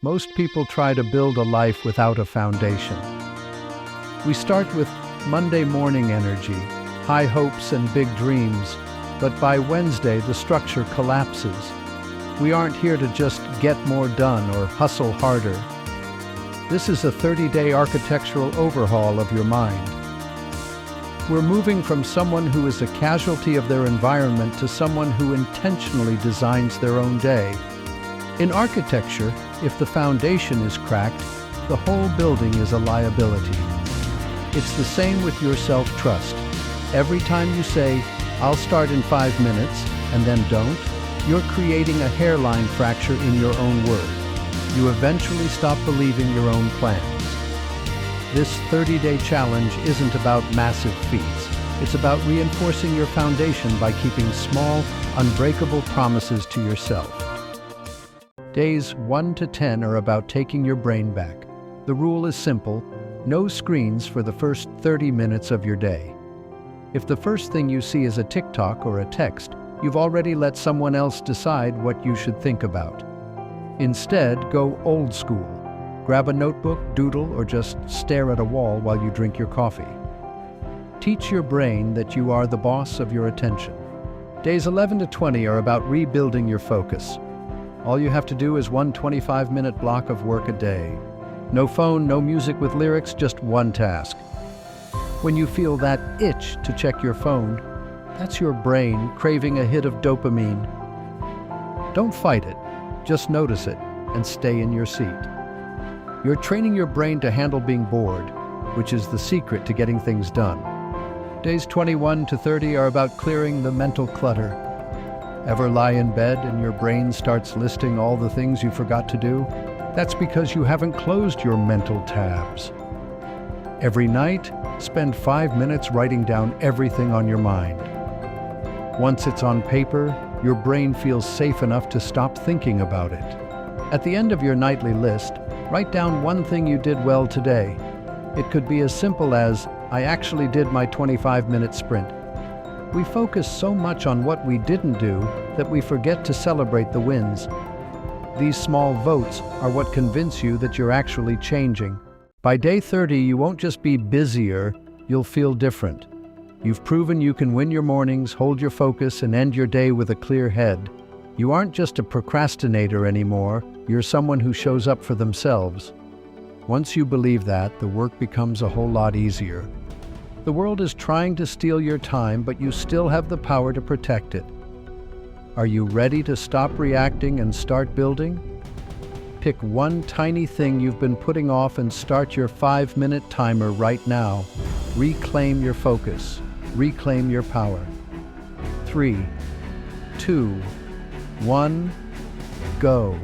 Most people try to build a life without a foundation. We start with Monday morning energy, high hopes and big dreams, but by Wednesday the structure collapses. We aren't here to just get more done or hustle harder. This is a 30-day architectural overhaul of your mind. We're moving from someone who is a casualty of their environment to someone who intentionally designs their own day. In architecture, if the foundation is cracked, the whole building is a liability. It's the same with your self-trust. Every time you say, "I'll start in 5 minutes," and then don't, you're creating a hairline fracture in your own word. You eventually stop believing your own plans. This 30-day challenge isn't about massive feats. It's about reinforcing your foundation by keeping small, unbreakable promises to yourself. Days 1 to 10 are about taking your brain back. The rule is simple: no screens for the first 30 minutes of your day. If the first thing you see is a TikTok or a text, you've already let someone else decide what you should think about. Instead, go old school. Grab a notebook, doodle, or just stare at a wall while you drink your coffee. Teach your brain that you are the boss of your attention. Days 11 to 20 are about rebuilding your focus. All you have to do is one 25-minute block of work a day. No phone, no music with lyrics, just one task. When you feel that itch to check your phone, that's your brain craving a hit of dopamine. Don't fight it, just notice it and stay in your seat. You're training your brain to handle being bored, which is the secret to getting things done. Days 21 to 30 are about clearing the mental clutter. Ever lie in bed and your brain starts listing all the things you forgot to do? That's because you haven't closed your mental tabs. Every night, spend 5 minutes writing down everything on your mind. Once it's on paper, your brain feels safe enough to stop thinking about it. At the end of your nightly list, write down one thing you did well today. It could be as simple as, "I actually did my 25-minute sprint." We focus so much on what we didn't do that we forget to celebrate the wins. These small votes are what convince you that you're actually changing. By day 30, you won't just be busier, you'll feel different. You've proven you can win your mornings, hold your focus, and end your day with a clear head. You aren't just a procrastinator anymore, you're someone who shows up for themselves. Once you believe that, the work becomes a whole lot easier. The world is trying to steal your time, but you still have the power to protect it. Are you ready to stop reacting and start building? Pick one tiny thing you've been putting off and start your 5-minute timer right now. Reclaim your focus. Reclaim your power. 3, 2, 1, go.